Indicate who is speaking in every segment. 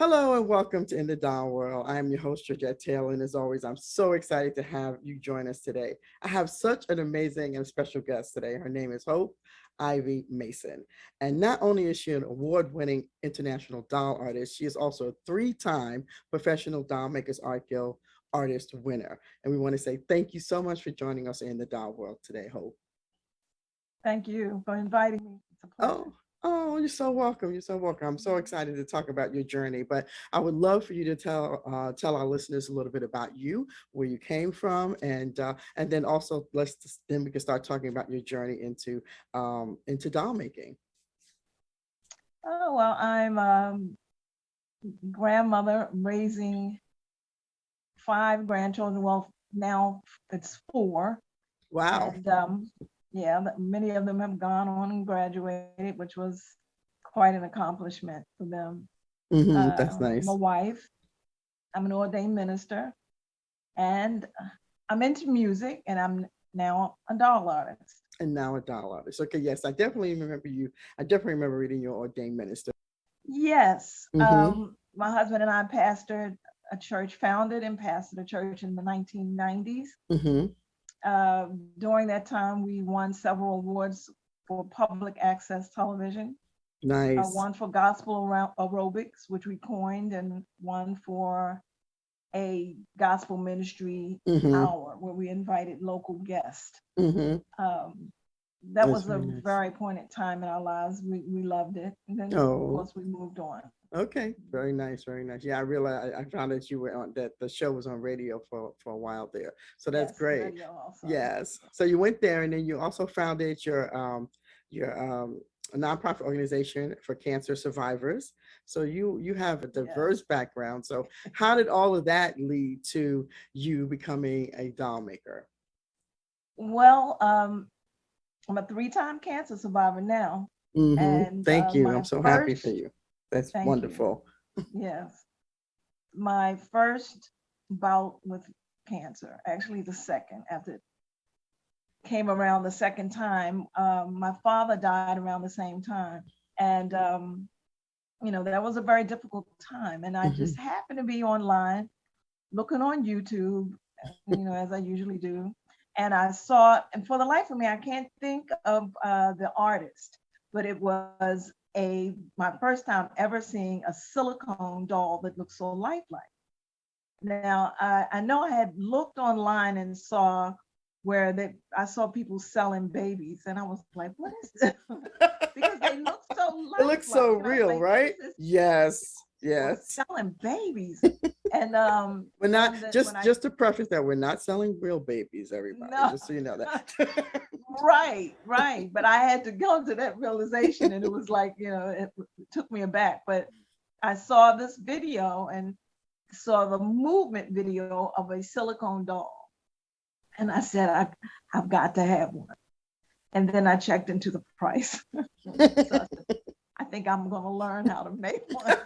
Speaker 1: Hello and welcome to In the Doll World. I am your host, Georgette Taylor, and as always, I'm so excited to have you join us today. I have such an amazing and special guest today. Her name is Hope Ivy Mason. And not only is she an award-winning international doll artist, she is also a three-time Professional Doll Makers Art Guild Artist winner. And we want to say thank you so much for joining us in the doll world today, Hope.
Speaker 2: Thank you for inviting me. It's a pleasure.
Speaker 1: You're so welcome. You're so welcome. I'm so excited to talk about your journey, but I would love for you to tell our listeners a little bit about you, where you came from, and then also then we can start talking about your journey into doll making.
Speaker 2: Oh, well, I'm grandmother raising five grandchildren. Well, now it's four.
Speaker 1: Wow.
Speaker 2: And yeah, many of them have gone on and graduated, which was quite an accomplishment for them.
Speaker 1: That's
Speaker 2: I'm a
Speaker 1: nice.
Speaker 2: wife, I'm an ordained minister, and I'm into music, and I'm now a doll artist.
Speaker 1: And now a doll artist. Okay, yes, I definitely remember you. I definitely remember reading your ordained minister.
Speaker 2: Yes,
Speaker 1: Mm-hmm.
Speaker 2: my husband and I pastored a church, founded and pastored a church in the 1990s.
Speaker 1: Mm-hmm.
Speaker 2: During that time, we won several awards for public access television.
Speaker 1: Nice.
Speaker 2: One for gospel aerobics, which we coined, and one for a gospel ministry
Speaker 1: Mm-hmm.
Speaker 2: hour where we invited local guests.
Speaker 1: Mm-hmm.
Speaker 2: Um, that
Speaker 1: That's
Speaker 2: was a
Speaker 1: very nice.
Speaker 2: very important time in our lives. We loved it. And then, of
Speaker 1: Oh.
Speaker 2: course, we moved on.
Speaker 1: Okay, very nice, very nice. Yeah, I realized I found that you were on that the show was on radio for a while there. So that's
Speaker 2: Yes,
Speaker 1: great.
Speaker 2: radio also.
Speaker 1: Yes. So you went there and then you also founded your a nonprofit organization for cancer survivors. So you have a
Speaker 2: Yes.
Speaker 1: diverse background. So how did all of that lead to you becoming a doll maker?
Speaker 2: Well, I'm a three-time cancer survivor now, and
Speaker 1: Thank you. I'm
Speaker 2: my
Speaker 1: so happy for
Speaker 2: first,
Speaker 1: you. That's
Speaker 2: thank you.
Speaker 1: wonderful.
Speaker 2: Yes, my first bout with cancer, actually the second, after it came around the second time, my father died around the same time, and that was a very difficult time. And I
Speaker 1: Hmm.
Speaker 2: just happened to be online, looking on YouTube, as I usually do, and I saw, and for the life of me, I can't think of the artist, but it was a my first time ever seeing a silicone doll that looked so lifelike. Now, I know I had looked online and saw where I saw people selling babies, and I was like, what is this? Because they look so
Speaker 1: It looks
Speaker 2: lifelike.
Speaker 1: so
Speaker 2: And I was
Speaker 1: real,
Speaker 2: like, what
Speaker 1: right?
Speaker 2: is this?
Speaker 1: Yes,
Speaker 2: People
Speaker 1: yes.
Speaker 2: selling babies. And
Speaker 1: We're not
Speaker 2: then when
Speaker 1: just
Speaker 2: I
Speaker 1: just to preface that we're not selling real babies, everybody.
Speaker 2: no,
Speaker 1: Just so you know that.
Speaker 2: right, right. But I had to go to that realization, and it was like, it took me aback. But I saw this video and saw the movement video of a silicone doll. And I said, I've got to have one. And then I checked into the price. So I said, I think I'm going to learn how to make one.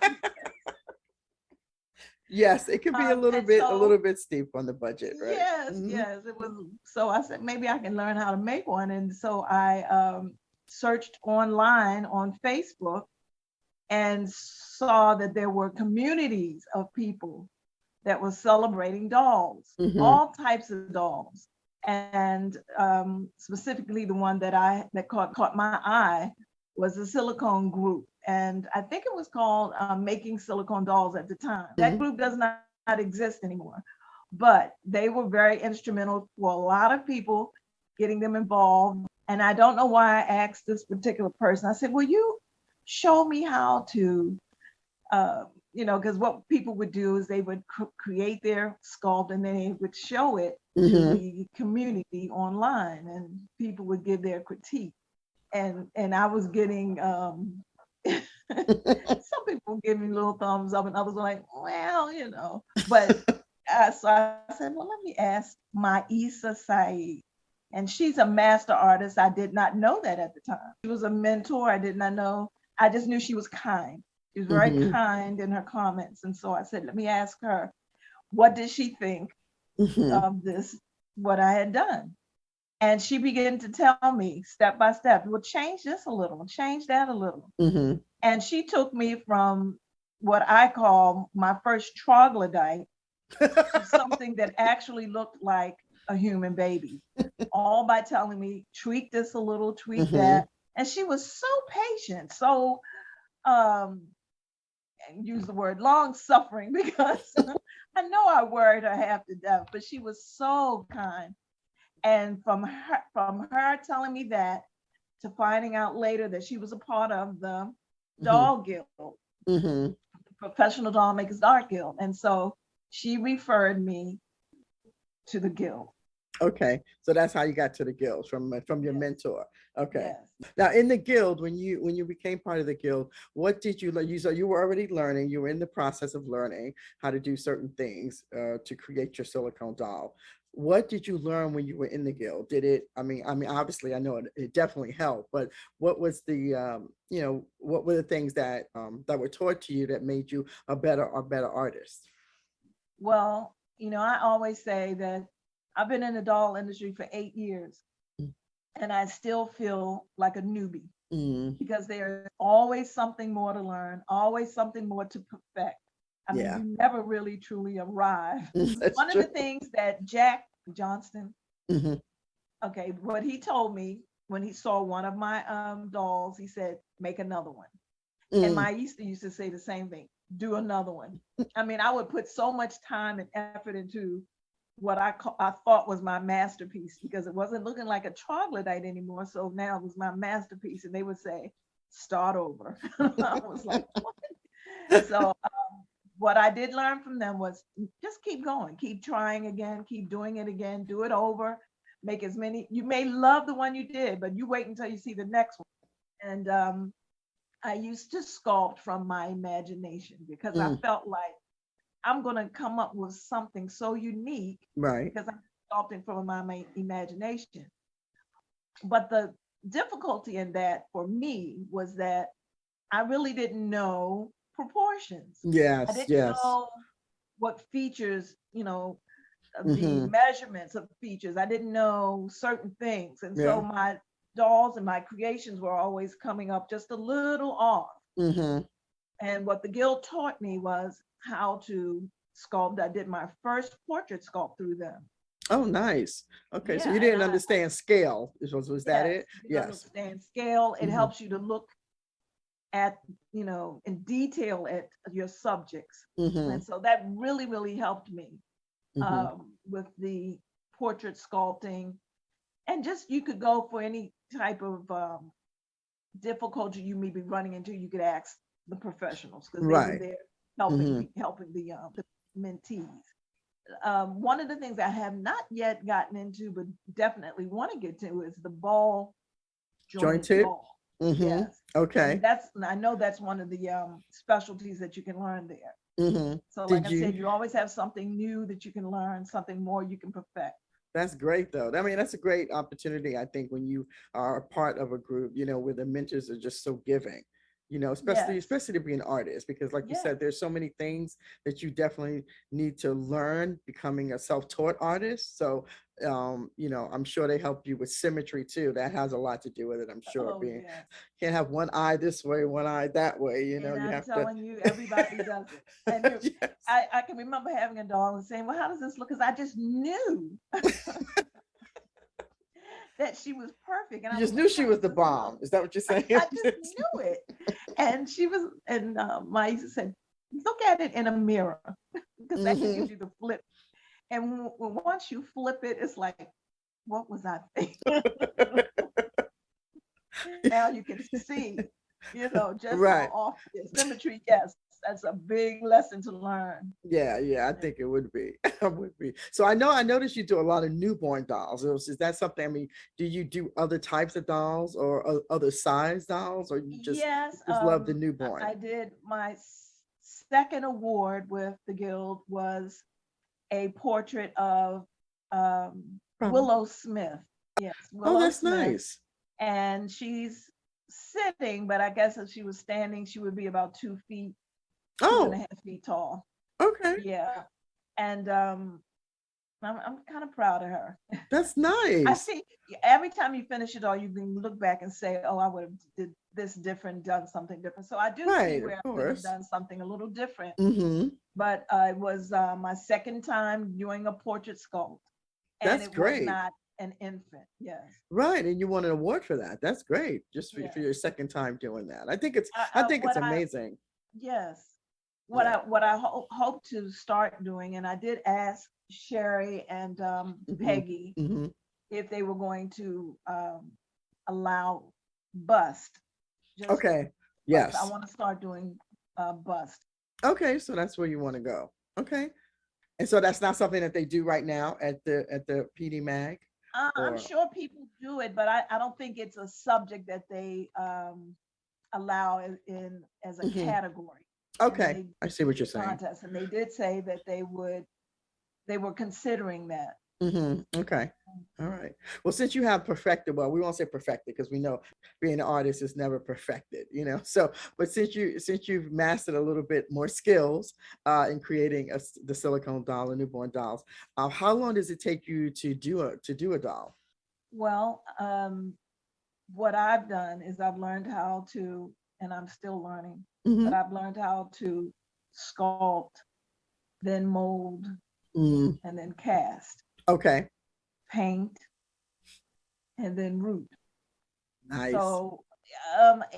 Speaker 1: Yes, it could be
Speaker 2: And
Speaker 1: a
Speaker 2: so,
Speaker 1: little bit steep on the budget, right?
Speaker 2: yes, yes, it was. So I said, maybe I can learn how to make one. And so I searched online on Facebook and saw that there were communities of people that were celebrating dolls,
Speaker 1: Mm-hmm.
Speaker 2: all types of dolls. And specifically the one that caught my eye was the silicone group. And I think it was called Making Silicone Dolls at the time. That
Speaker 1: Mm-hmm.
Speaker 2: group does not exist anymore. But they were very instrumental for a lot of people getting them involved. And I don't know why I asked this particular person. I said, will you show me how to because what people would do is they would create their sculpt and then they would show it to
Speaker 1: Mm-hmm.
Speaker 2: the community online, and people would give their critique. And I was getting some people give me little thumbs up, and others were like, well, But so I said, well, let me ask Maisa Said, and she's a master artist. I did not know that at the time. She was a mentor. I did not know. I just knew she was kind. She was very
Speaker 1: Mm-hmm.
Speaker 2: kind in her comments. And so I said, let me ask her, what did she think
Speaker 1: Mm-hmm.
Speaker 2: of this, what I had done? And she began to tell me step by step, well, change this a little, change that a little.
Speaker 1: Mm-hmm.
Speaker 2: And she took me from, what I call my first troglodyte to something that actually looked like a human baby, all by telling me, tweak this a little, tweak
Speaker 1: Hmm.
Speaker 2: that. And she was so patient, so um, use the word long suffering because I know I worried her half to death, but she was so kind. And from her telling me that to finding out later that she was a part of the
Speaker 1: Hmm.
Speaker 2: Doll Guild,
Speaker 1: Hmm.
Speaker 2: Professional Doll Makers Art Guild. And so she referred me to the guild.
Speaker 1: Okay, so that's how you got to the guild from your
Speaker 2: Yes,
Speaker 1: mentor. Okay.
Speaker 2: yes.
Speaker 1: Now in the guild, when you became part of the guild, what did you learn? So you were already learning. You were in the process of learning how to do certain things to create your silicone doll. What did you learn when you were in the guild? Did it? I mean, obviously, I know it definitely helped. But what was the, what were the things that were taught to you that made you a better artist?
Speaker 2: Well, I always say that I've been in the doll industry for 8 years and I still feel like a newbie
Speaker 1: Mm,
Speaker 2: because there's always something more to learn, always something more to perfect. I mean,
Speaker 1: yeah,
Speaker 2: you never really truly arrive.
Speaker 1: that's
Speaker 2: One of
Speaker 1: true.
Speaker 2: the things that Jack Johnston,
Speaker 1: Hmm.
Speaker 2: okay, what he told me when he saw one of my dolls, he said, make another one. And
Speaker 1: Mm,
Speaker 2: my used to say the same thing, do another one. I mean, I would put so much time and effort into what I thought was my masterpiece because it wasn't looking like a troglodyte anymore. So now it was my masterpiece. And they would say, start over. I was like, what? So what I did learn from them was just keep going, keep trying again, keep doing it again, do it over, make as many. You may love the one you did, but you wait until you see the next one. And I used to sculpt from my imagination because I
Speaker 1: mm,
Speaker 2: felt like I'm going to come up with something so unique
Speaker 1: right.
Speaker 2: because I'm sculpting from my imagination. But the difficulty in that for me was that I really didn't know proportions. I
Speaker 1: Yes,
Speaker 2: didn't
Speaker 1: yes.
Speaker 2: know what features, the
Speaker 1: Mm-hmm.
Speaker 2: measurements of features. I didn't know certain things. And so
Speaker 1: Yeah.
Speaker 2: my dolls and my creations were always coming up just a little off.
Speaker 1: Mm-hmm.
Speaker 2: And what the guild taught me was how to sculpt. I did my first portrait sculpt through them.
Speaker 1: Oh, nice. Okay, so you
Speaker 2: Yeah, and
Speaker 1: didn't understand scale. Was that
Speaker 2: yes,
Speaker 1: it?
Speaker 2: you
Speaker 1: Yes.
Speaker 2: understand scale. It
Speaker 1: Mm-hmm.
Speaker 2: helps you to look at, in detail at your subjects.
Speaker 1: Mm-hmm.
Speaker 2: And so that really, really helped me
Speaker 1: Mm-hmm.
Speaker 2: with the portrait sculpting. And just you could go for any type of difficulty you may be running into. You could ask the professionals because they were
Speaker 1: Right.
Speaker 2: there helping
Speaker 1: Mm-hmm.
Speaker 2: helping the mentees. One of the things I have not yet gotten into, but definitely want to get to, is the ball jointed
Speaker 1: Jointed.
Speaker 2: doll.
Speaker 1: Mm-hmm.
Speaker 2: Yes, and
Speaker 1: Okay.
Speaker 2: I know that's one of the specialties that you can learn there.
Speaker 1: Mm-hmm.
Speaker 2: So, like
Speaker 1: Did
Speaker 2: I
Speaker 1: you?
Speaker 2: said, you always have something new that you can learn, something more you can perfect.
Speaker 1: That's great, though. I mean, that's a great opportunity, I think, when you are a part of a group, where the mentors are just so giving, especially
Speaker 2: Yes,
Speaker 1: especially to be an artist, because like you
Speaker 2: yes.
Speaker 1: said, there's so many things that you definitely need to learn becoming a self-taught artist. So, I'm sure they help you with symmetry too. That has a lot to do with it, I'm sure.
Speaker 2: Oh,
Speaker 1: Being
Speaker 2: yes.
Speaker 1: can't have one eye this way, one eye that way,
Speaker 2: And
Speaker 1: you
Speaker 2: I'm
Speaker 1: have to.
Speaker 2: telling you, everybody does it. And
Speaker 1: Yes.
Speaker 2: I can remember having a doll and saying, "Well, how does this look?" Because I just knew that she was perfect, and
Speaker 1: You
Speaker 2: I
Speaker 1: just
Speaker 2: was
Speaker 1: knew
Speaker 2: like,
Speaker 1: she
Speaker 2: "How
Speaker 1: was
Speaker 2: does
Speaker 1: the
Speaker 2: this look?"
Speaker 1: bomb. Is that what you're saying?
Speaker 2: I just knew it. And she was, and Maisa said, "Look at it in a mirror because that can
Speaker 1: Hmm.
Speaker 2: give you the flip." And once you flip it, it's like, what was I thinking? Now you can see, just how
Speaker 1: Right.
Speaker 2: off the symmetry. Yes, that's a big lesson to learn.
Speaker 1: Yeah, yeah, I think it would be. It would be. So I noticed you do a lot of newborn dolls. Is that something? I mean, do you do other types of dolls or other size dolls, or you just
Speaker 2: Yes,
Speaker 1: love the newborn?
Speaker 2: I did my second award with the Guild was a portrait of
Speaker 1: Probably.
Speaker 2: Willow Smith. Yes,
Speaker 1: Oh,
Speaker 2: Willow
Speaker 1: that's
Speaker 2: Smith.
Speaker 1: nice.
Speaker 2: And she's sitting, but I guess if she was standing, she would be about 2 feet, two and a
Speaker 1: Oh,
Speaker 2: half feet tall.
Speaker 1: okay.
Speaker 2: Yeah. And I'm kind of proud of her.
Speaker 1: That's
Speaker 2: I
Speaker 1: nice.
Speaker 2: see every time you finish it all, you can look back and say, "Oh, I would have did this different, done something different." So I do see
Speaker 1: Right,
Speaker 2: where
Speaker 1: of
Speaker 2: I could have
Speaker 1: course.
Speaker 2: done something a little different.
Speaker 1: Mm-hmm.
Speaker 2: But it was my second time doing a portrait sculpt, and
Speaker 1: That's
Speaker 2: it was
Speaker 1: great.
Speaker 2: not an infant. Yes,
Speaker 1: Right, and you won an award for that. That's great. Just for
Speaker 2: yes.
Speaker 1: your second time doing that. I
Speaker 2: I,
Speaker 1: think it's
Speaker 2: what I
Speaker 1: amazing.
Speaker 2: yes,
Speaker 1: Yeah.
Speaker 2: what I hope to start doing, and I did ask Sherry and
Speaker 1: Mm-hmm.
Speaker 2: Peggy
Speaker 1: Mm-hmm.
Speaker 2: if they were going to allow bust, just
Speaker 1: Okay.
Speaker 2: bust. I
Speaker 1: Yes.
Speaker 2: want to start doing bust.
Speaker 1: Okay, so that's where you want to go. Okay. And so that's not something that they do right now at the PDMAG
Speaker 2: I'm
Speaker 1: or
Speaker 2: sure people do it, but I don't think it's a subject that they allow in as a
Speaker 1: Mhm.
Speaker 2: category. And then
Speaker 1: Okay.
Speaker 2: they
Speaker 1: I see what you're
Speaker 2: do
Speaker 1: saying.
Speaker 2: contests, and they did say that they were considering that.
Speaker 1: Okay. All right. Well, since you have perfected, well, we won't say perfected because we know being an artist is never perfected, you know. So, but since you've mastered a little bit more skills in creating the silicone doll and newborn dolls, how long does it take you to do a doll?
Speaker 2: Well, what I've done is I've learned how to, and I'm still learning, but
Speaker 1: Hmm.
Speaker 2: I've learned how to sculpt, then mold,
Speaker 1: Mm,
Speaker 2: and then cast,
Speaker 1: okay.
Speaker 2: paint, and then root.
Speaker 1: Nice.
Speaker 2: So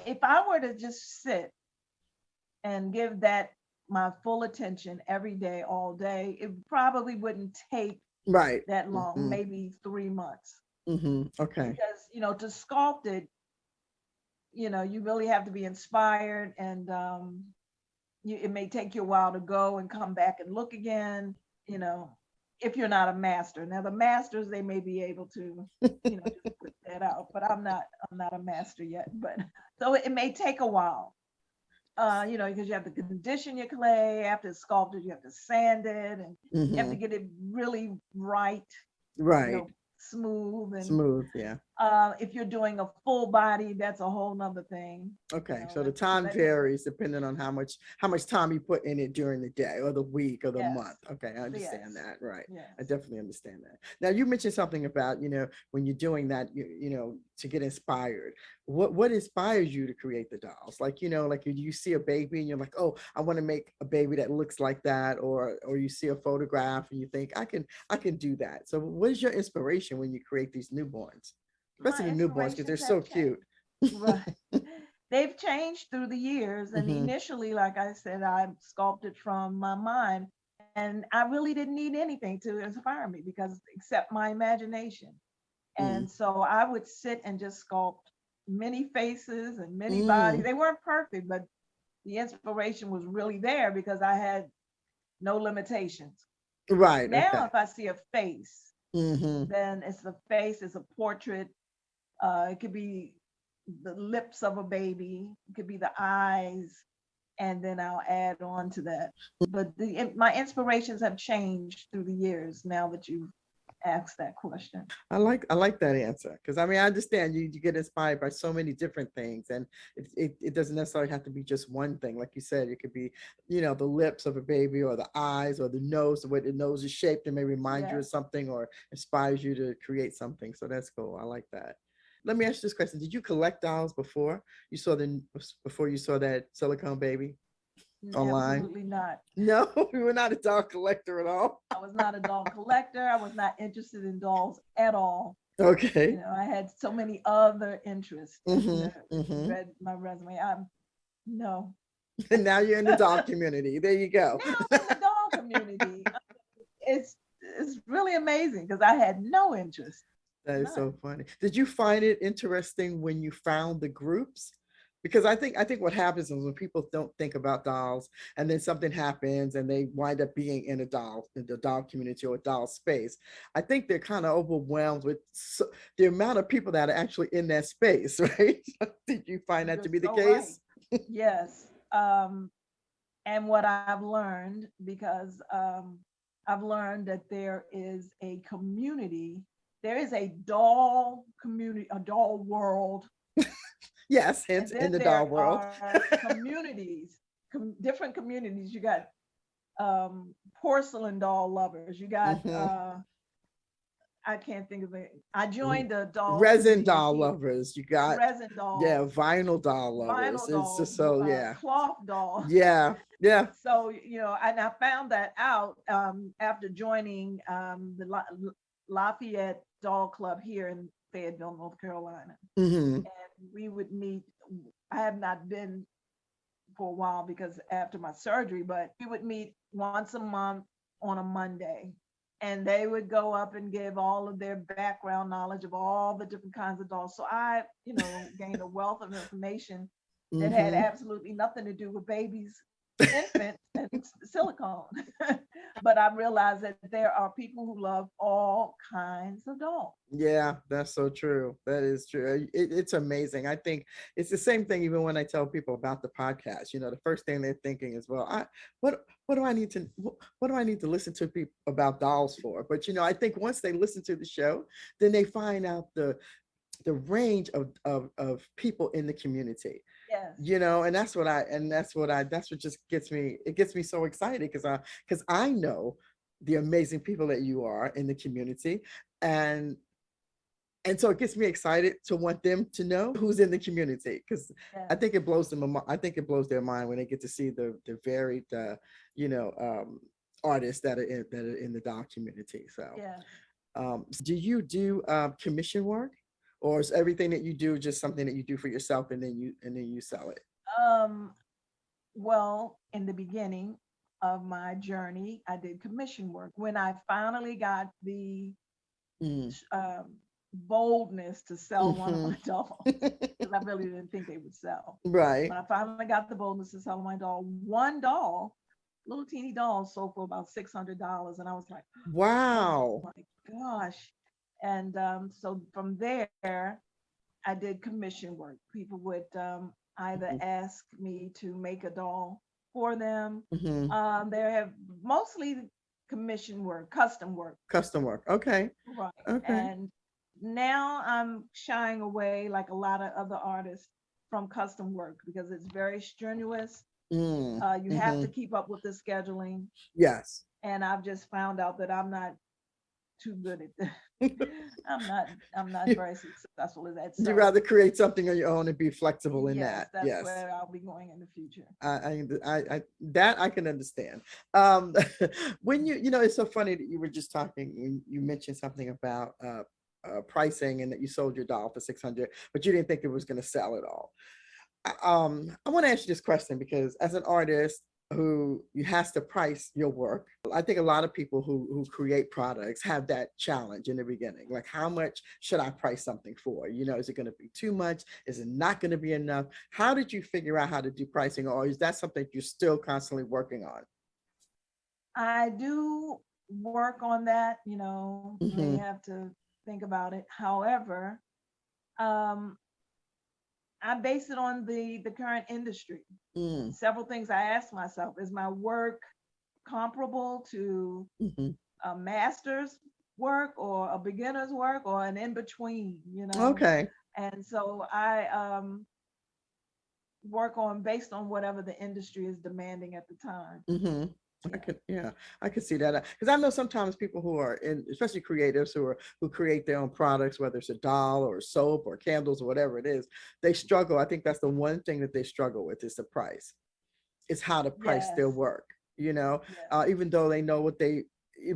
Speaker 2: if I were to just sit and give that my full attention every day, all day, it probably wouldn't take
Speaker 1: Right.
Speaker 2: that long,
Speaker 1: Hmm.
Speaker 2: maybe 3 months.
Speaker 1: Okay.
Speaker 2: Because, to sculpt it, you really have to be inspired, and it may take you a while to go and come back and look again, you know, if you're not a master. Now the masters, they may be able to, just put that out, but I'm not a master yet. But so it may take a while. Because you have to condition your clay. After it's sculpted, you have to sand it, and you have to
Speaker 1: Hmm.
Speaker 2: get it really right, you
Speaker 1: Right.
Speaker 2: know, smooth. And
Speaker 1: Smooth. Yeah.
Speaker 2: if you're doing a full body, that's a whole nother thing.
Speaker 1: Okay, so the
Speaker 2: That's
Speaker 1: time
Speaker 2: letting it.
Speaker 1: varies depending on how much time you put in it during the day or the week or the month.
Speaker 2: Yes,
Speaker 1: Okay, I understand
Speaker 2: yes,
Speaker 1: that. Right. I
Speaker 2: yes.
Speaker 1: definitely understand that. Now you mentioned something about, when you're doing that, to get inspired. What inspires you to create the dolls? Like, like you see a baby and you're like, "Oh, I want to make a baby that looks like that," or you see a photograph and you think, I can do that." So what is your inspiration when you create these newborns?
Speaker 2: My
Speaker 1: Especially the newborns because they're
Speaker 2: inspirations
Speaker 1: so
Speaker 2: have
Speaker 1: cute.
Speaker 2: changed. Right. They've changed through the years. And
Speaker 1: Hmm.
Speaker 2: initially, like I said, I sculpted from my mind. And I really didn't need anything to inspire me because except my imagination.
Speaker 1: Mm.
Speaker 2: And so I would sit and just sculpt many faces and many bodies.
Speaker 1: Mm.
Speaker 2: They weren't perfect, but the inspiration was really there because I had no limitations.
Speaker 1: Right.
Speaker 2: Now,
Speaker 1: Okay.
Speaker 2: if I see a face,
Speaker 1: Mm-hmm.
Speaker 2: then it's the face, it's a portrait. It could be the lips of a baby, it could be the eyes, and then I'll add on to that. But my inspirations have changed through the years now that you've asked that question.
Speaker 1: I like that answer because I mean I understand you get inspired by so many different things and it doesn't necessarily have to be just one thing. Like you said, it could be, the lips of a baby or the eyes or the nose, the way the nose is shaped and may remind you of
Speaker 2: Yes.
Speaker 1: something or inspires you to create something. So that's cool. I like that. Let me ask you this question. Did you collect dolls before you saw that silicone baby online?
Speaker 2: Absolutely not.
Speaker 1: No, we were not a doll collector at all.
Speaker 2: I was not a doll collector. I was not interested in dolls at all.
Speaker 1: Okay.
Speaker 2: I had so many other interests.
Speaker 1: Mm-hmm.
Speaker 2: If you
Speaker 1: Mm-hmm.
Speaker 2: read my resume, I'm no.
Speaker 1: And now you're in the doll community. There you go.
Speaker 2: Now I'm in the doll community. It's really amazing because I had no interest,
Speaker 1: That is so
Speaker 2: none.
Speaker 1: funny. Did you find it interesting when you found the groups? Because I think what happens is when people don't think about dolls and then something happens and they wind up being in the doll community or doll space, I think they're kind of overwhelmed with the amount of people that are actually in that space, right? Did you find that
Speaker 2: You're
Speaker 1: to be the
Speaker 2: so right.
Speaker 1: case?
Speaker 2: Yes. And what I've learned, because I've learned that there is a community, there is a doll community, a doll world,
Speaker 1: Yes, hence
Speaker 2: and
Speaker 1: in
Speaker 2: then
Speaker 1: the doll
Speaker 2: there
Speaker 1: world.
Speaker 2: are communities, different communities. You got porcelain doll lovers. You got
Speaker 1: Hmm.
Speaker 2: I can't think of it. I joined the doll
Speaker 1: Resin
Speaker 2: community
Speaker 1: doll
Speaker 2: here.
Speaker 1: lovers. You got,
Speaker 2: Resin
Speaker 1: yeah,
Speaker 2: dolls,
Speaker 1: vinyl doll lovers.
Speaker 2: vinyl
Speaker 1: It's just
Speaker 2: dolls,
Speaker 1: so, yeah,
Speaker 2: cloth dolls.
Speaker 1: yeah, yeah.
Speaker 2: So, and I found that out after joining the Lafayette Doll Club here in Fayetteville, North Carolina.
Speaker 1: Hmm.
Speaker 2: And we would meet. I have not been for a while because after my surgery, but we would meet once a month on a Monday. And they would go up and give all of their background knowledge of all the different kinds of dolls. So I, gained a wealth of information that had
Speaker 1: Hmm.
Speaker 2: absolutely nothing to do with babies, infants, and silicone. But I realized that there are people who love all kinds of dolls.
Speaker 1: Yeah, that's so true. That is true. It's amazing. I think it's the same thing even when I tell people about the podcast. The first thing they're thinking is, well, what do I need to what do I need to listen to people about dolls for? But I think once they listen to the show, then they find out the range of people in the community.
Speaker 2: Yes.
Speaker 1: And that's what just gets me so excited, because I know the amazing people that you are in the community, and so it gets me excited to want them to know who's in the community, because I
Speaker 2: Yes.
Speaker 1: think it blows them. I think it blows their mind when they get to see the varied, you know, artists that are in the doll community. So,
Speaker 2: Yes.
Speaker 1: do you do commission work, or is everything that you do just something that you do for yourself and then you sell it?
Speaker 2: Um, well, in the beginning of my journey, I did commission work. When I finally got the
Speaker 1: Mm.
Speaker 2: um, boldness to sell one of
Speaker 1: Hmm.
Speaker 2: my dolls, because I really didn't think they would sell.
Speaker 1: Right.
Speaker 2: When I finally got the boldness to sell my doll, one doll, little teeny doll, sold for about $600, and I was like, oh
Speaker 1: Wow.
Speaker 2: my gosh. And so from there, I did commission work. People would either ask me to make a doll for them.
Speaker 1: Mm-hmm.
Speaker 2: There have mostly commission work, custom work.
Speaker 1: Custom work. Okay.
Speaker 2: Right.
Speaker 1: Okay.
Speaker 2: And now I'm shying away, like a lot of other artists, from custom work because it's very strenuous.
Speaker 1: Mm.
Speaker 2: You have
Speaker 1: Mm-hmm.
Speaker 2: to keep up with the scheduling.
Speaker 1: Yes.
Speaker 2: And I've just found out that I'm not too good at that. I'm not
Speaker 1: You
Speaker 2: very successful at that.
Speaker 1: you
Speaker 2: So
Speaker 1: rather create something on your own and be flexible in
Speaker 2: yes,
Speaker 1: that.
Speaker 2: that's
Speaker 1: Yes.
Speaker 2: where I'll be going in the future.
Speaker 1: I that I can understand. When it's so funny that you were just talking, you mentioned something about pricing, and that you sold your doll for 600, but you didn't think it was going to sell at all. I want to ask you this question, because as an artist who you has to price your work, I think a lot of people who create products have that challenge in the beginning. Like, how much should I price something for? Is it going to be too much? Is it not going to be enough? How did you figure out how to do pricing, or is that something you're still constantly working on?
Speaker 2: I do work on that, may
Speaker 1: Mm-hmm.
Speaker 2: have to think about it. However, um, I base it on the current industry.
Speaker 1: Mm.
Speaker 2: Several things I ask myself: is my work comparable to
Speaker 1: Mm-hmm.
Speaker 2: a master's work or a beginner's work or an in between?
Speaker 1: Okay.
Speaker 2: And so I work on based on whatever the industry is demanding at the time.
Speaker 1: Mm-hmm. I
Speaker 2: Yeah.
Speaker 1: could, yeah, I could see that, because I know sometimes people who are in, especially creatives who create their own products, whether it's a doll or soap or candles or whatever it is, they struggle. I think that's the one thing that they struggle with, is the price. It's how to price their
Speaker 2: Yes.
Speaker 1: work.
Speaker 2: Yes.
Speaker 1: Even though they know what they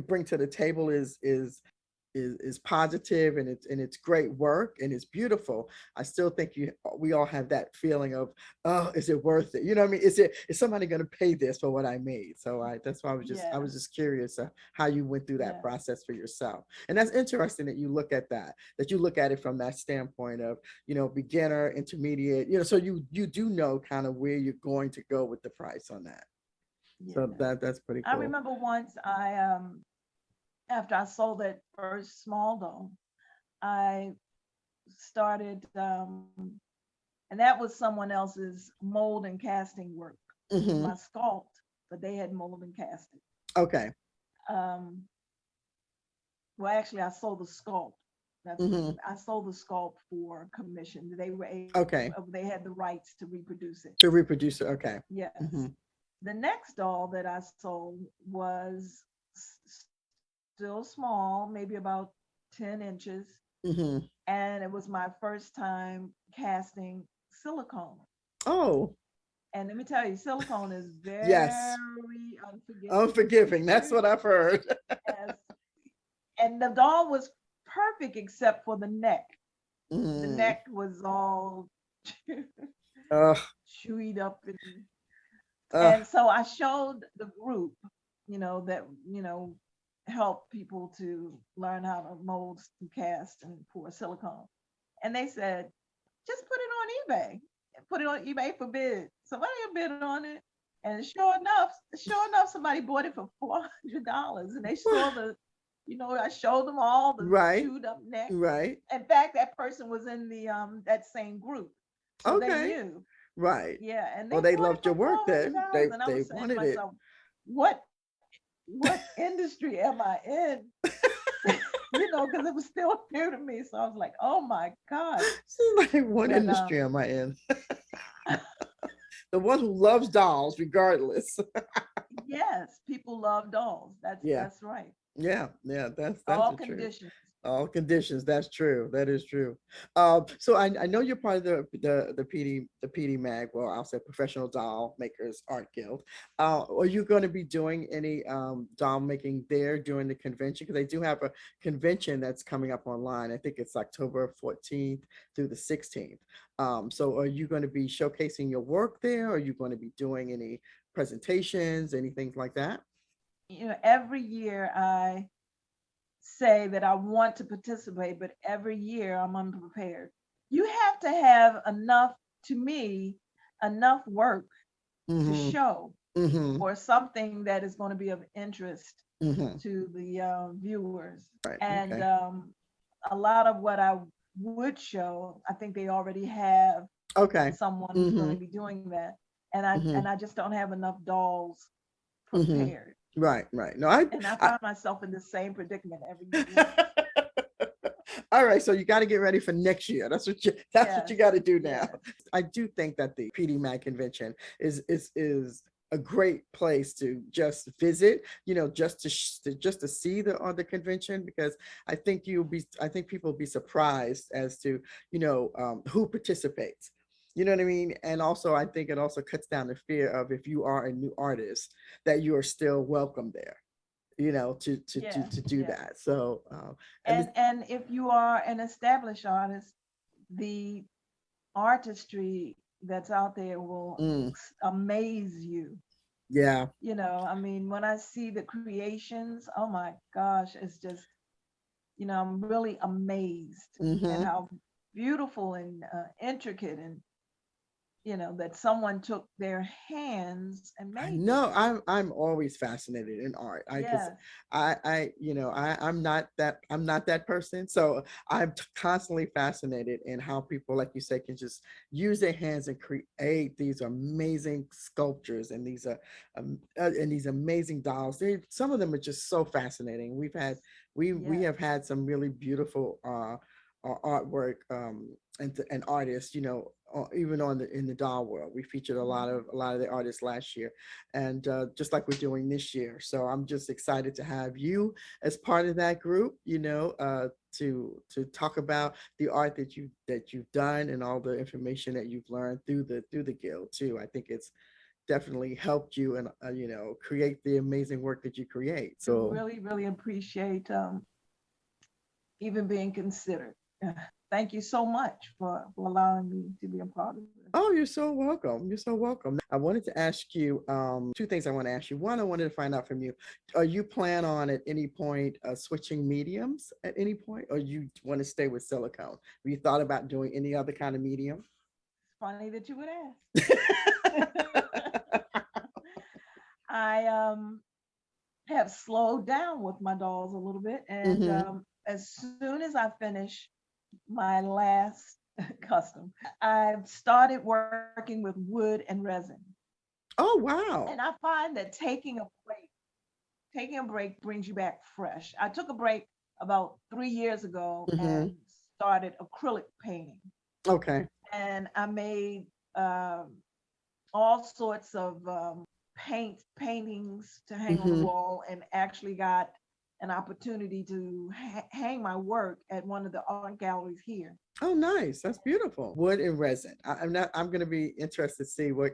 Speaker 1: bring to the table is positive, and it's great work and it's beautiful. I still think we all have that feeling of, oh, is it worth it? You know what I mean? Is somebody going to pay this for what I made? So that's why I was
Speaker 2: Yes.
Speaker 1: just curious how you went through that
Speaker 2: Yes.
Speaker 1: process for yourself. And that's interesting that you look at that you look at it from that standpoint of, beginner, intermediate, so you do know kind of where you're going to go with the price on that. So
Speaker 2: Yes.
Speaker 1: that's pretty
Speaker 2: I
Speaker 1: cool.
Speaker 2: remember once after I sold that first small doll, I started and that was someone else's mold and casting work. It was
Speaker 1: Hmm.
Speaker 2: my sculpt, but they had mold and casted.
Speaker 1: Okay.
Speaker 2: Um, well, actually, I sold the sculpt. That's what
Speaker 1: Hmm.
Speaker 2: I sold the sculpt for commission. They were able,
Speaker 1: Okay.
Speaker 2: they had the rights to reproduce it.
Speaker 1: To reproduce it. Okay.
Speaker 2: Yes.
Speaker 1: Hmm.
Speaker 2: The next doll that I sold was still small, maybe about 10 inches.
Speaker 1: Hmm.
Speaker 2: And it was my first time casting silicone.
Speaker 1: Oh,
Speaker 2: And let me tell you, silicone is
Speaker 1: yes.
Speaker 2: very unforgiving.
Speaker 1: Unforgiving. That's what I've heard.
Speaker 2: Yes. And the doll was perfect except for the neck. The
Speaker 1: Mm.
Speaker 2: neck was all
Speaker 1: Uh,
Speaker 2: chewed up,
Speaker 1: uh,
Speaker 2: and so I showed the group, that help people to learn how to mold and cast and pour silicone. And they said, just put it on eBay. Put it on eBay for bid. Somebody bid on it. And sure enough, somebody bought it for $400. And they saw I showed them all the
Speaker 1: right,
Speaker 2: chewed up neck.
Speaker 1: right.
Speaker 2: In fact, that person was in the that same group. So they
Speaker 1: Okay,
Speaker 2: knew.
Speaker 1: right.
Speaker 2: Yeah. And they
Speaker 1: Well, they
Speaker 2: bought it
Speaker 1: loved
Speaker 2: for
Speaker 1: your work then.
Speaker 2: $400.
Speaker 1: They
Speaker 2: And I
Speaker 1: they
Speaker 2: was saying to
Speaker 1: wanted it.
Speaker 2: myself, what industry am I in? Because it was still new to me. So I was like, oh my God.
Speaker 1: She's like, what
Speaker 2: But
Speaker 1: industry am I in? The one who loves dolls, regardless.
Speaker 2: yes, people love dolls. That's
Speaker 1: Yeah,
Speaker 2: that's right.
Speaker 1: yeah, yeah. That's
Speaker 2: All
Speaker 1: the truth.
Speaker 2: conditions.
Speaker 1: All conditions. That's true. That is true. So I know you're part of the PDMAG. Well, I'll say Professional Doll Makers Art Guild. Are you going to be doing any doll making there during the convention? Because they do have a convention that's coming up online. I think it's October 14th through the 16th. So are you going to be showcasing your work there? Are you going to be doing any presentations, anything like that?
Speaker 2: Every year I say that I want to participate, but every year I'm unprepared. You have to have enough, to me, enough work to
Speaker 1: Mm-hmm.
Speaker 2: show
Speaker 1: Mm-hmm.
Speaker 2: or something that is going to be of interest
Speaker 1: Mm-hmm.
Speaker 2: to the viewers.
Speaker 1: Right.
Speaker 2: And
Speaker 1: Okay.
Speaker 2: a lot of what I would show, I think they already have
Speaker 1: Okay.
Speaker 2: someone who's going
Speaker 1: Mm-hmm.
Speaker 2: to be doing that. And I
Speaker 1: Mm-hmm.
Speaker 2: and I just don't have enough dolls
Speaker 1: Mm-hmm.
Speaker 2: prepared.
Speaker 1: Right, right. No,
Speaker 2: And I
Speaker 1: I
Speaker 2: find myself in the same predicament every year.
Speaker 1: all right, so you got to get ready for next year. That's what you
Speaker 2: Yes,
Speaker 1: got to do now.
Speaker 2: yes,
Speaker 1: I do think that the PDMAG convention is a great place to just visit, just to see the convention, because I think people will be surprised as to who participates. You know what I mean? And also, I think it also cuts down the fear of, if you are a new artist, that you are still welcome there,
Speaker 2: yes,
Speaker 1: to do
Speaker 2: yes.
Speaker 1: that. So, and
Speaker 2: And if you are an established artist, the artistry that's out there will
Speaker 1: mm,
Speaker 2: amaze you.
Speaker 1: yeah.
Speaker 2: I mean, when I see the creations, oh my gosh, it's just, I'm really amazed at
Speaker 1: Hmm.
Speaker 2: how beautiful and intricate, and that someone took their hands and
Speaker 1: I
Speaker 2: made
Speaker 1: know.
Speaker 2: this.
Speaker 1: I'm always fascinated in art. Because
Speaker 2: Yes,
Speaker 1: I'm not that person. So I'm constantly fascinated in how people, like you say, can just use their hands and create these amazing sculptures, and these amazing dolls. Some of them are just so fascinating. We
Speaker 2: yes.
Speaker 1: have had some really beautiful artwork, and artists, even in the doll world. We featured a lot of the artists last year, and just like we're doing this year. So I'm just excited to have you as part of that group, to talk about the art that you've done, and all the information that you've learned through the guild too. I think it's definitely helped you, and create the amazing work that you create. So,
Speaker 2: Really, really appreciate even being considered. Thank you so much for allowing me to be a part of this.
Speaker 1: oh, you're so welcome. You're so welcome. I wanted to ask you two things. I want to ask you. One, I wanted to find out from you. Are you plan on, at any point, switching mediums at any point, or you want to stay with silicone? Have you thought about doing any other kind of medium?
Speaker 2: It's funny that you would ask. I have slowed down with my dolls a little bit, and
Speaker 1: Hmm.
Speaker 2: as soon as I finish my last custom, I've started working with wood and resin.
Speaker 1: Oh,
Speaker 2: And
Speaker 1: wow.
Speaker 2: I find that taking a break brings you back fresh. I took a break about 3 years ago
Speaker 1: Hmm.
Speaker 2: and started acrylic painting.
Speaker 1: Okay.
Speaker 2: And I made um, all sorts of paintings to hang on the
Speaker 1: Hmm.
Speaker 2: wall, and actually got an opportunity to hang my work at one of the art galleries here.
Speaker 1: Oh, nice. That's beautiful. Wood and resin. I'm going to be interested to see what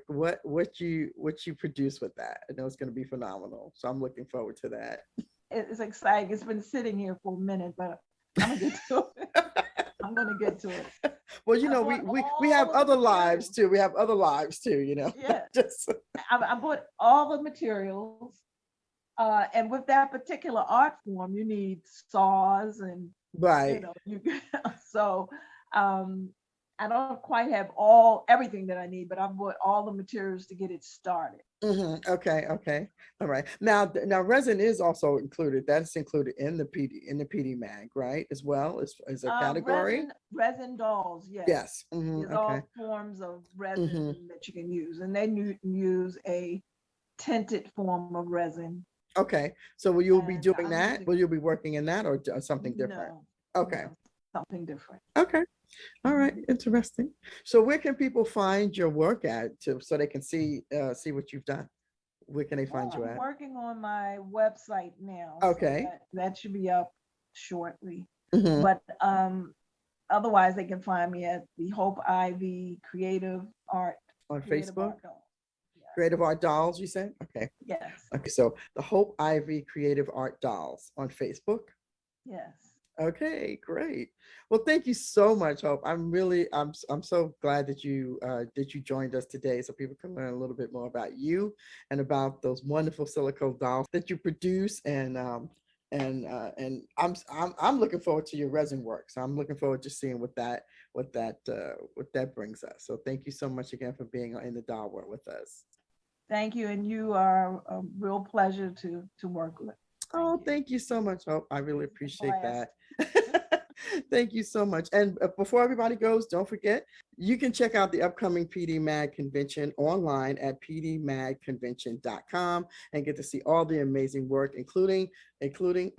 Speaker 1: you produce with that. I know it's going to be phenomenal. So I'm looking forward to that.
Speaker 2: It's exciting. It's been sitting here for a minute, but I'm gonna get to it. I'm gonna get to it.
Speaker 1: Well,
Speaker 2: I bought
Speaker 1: we have
Speaker 2: all of the
Speaker 1: other lives
Speaker 2: materials.
Speaker 1: too. We have other lives too, you know.
Speaker 2: Yeah,
Speaker 1: Just
Speaker 2: I bought all the materials. And with that particular art form, you need saws and
Speaker 1: right.
Speaker 2: you so um I don't quite have everything that I need, but I've bought all the materials to get it started.
Speaker 1: Okay, okay. All right. Now resin is also included. That's included in the PDMAG, right? As well as a category.
Speaker 2: Resin dolls, yes.
Speaker 1: Yes.
Speaker 2: There's
Speaker 1: Okay.
Speaker 2: all forms of
Speaker 1: hmm
Speaker 2: resin that you can use, and they use a tinted form of resin.
Speaker 1: Okay. So will you be
Speaker 2: And
Speaker 1: doing
Speaker 2: I'm
Speaker 1: that?
Speaker 2: using
Speaker 1: Will you be working in that or something different?
Speaker 2: no,
Speaker 1: Okay.
Speaker 2: no, something different.
Speaker 1: Okay. All right.
Speaker 2: Mhm.
Speaker 1: Interesting. So where can people find your work at so they can see what you've done? Where can they
Speaker 2: Well,
Speaker 1: find you
Speaker 2: I'm
Speaker 1: at?
Speaker 2: working on my website now, so
Speaker 1: Okay.
Speaker 2: that should be up shortly.
Speaker 1: hmm
Speaker 2: But otherwise, they can find me at the Hope Ivy
Speaker 1: On
Speaker 2: Creative
Speaker 1: Facebook,
Speaker 2: Art Dome.
Speaker 1: Creative Art Dolls, you said? Okay.
Speaker 2: Yes,
Speaker 1: Okay. So the Hope Ivy Creative Art Dolls on Facebook.
Speaker 2: yes.
Speaker 1: Okay, great. Well, thank you so much, Hope. I'm so glad that you joined us today so people can learn a little bit more about you and about those wonderful silicone dolls that you produce and I'm looking forward to your resin work. So I'm looking forward to seeing what that brings us. So thank you so much again for being in the doll world with us.
Speaker 2: Thank you, and you are a real pleasure to work with. Thank
Speaker 1: Oh,
Speaker 2: you.
Speaker 1: thank you so much, Hope. I really
Speaker 2: It's a
Speaker 1: appreciate
Speaker 2: blast.
Speaker 1: that. Thank you so much. And before everybody goes, don't forget, you can check out the upcoming PDMAG convention online at pdmagconvention.com and get to see all the amazing work, including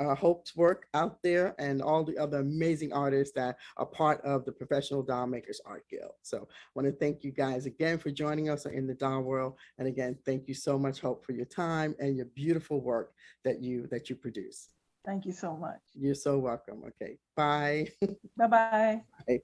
Speaker 1: Hope's work out there and all the other amazing artists that are part of the Professional Doll Makers Art Guild. So I want to thank you guys again for joining us in the doll world. And again, thank you so much, Hope, for your time and your beautiful work that you produce.
Speaker 2: Thank you so much.
Speaker 1: You're so welcome. Okay. Bye.
Speaker 2: Bye bye.
Speaker 1: Bye.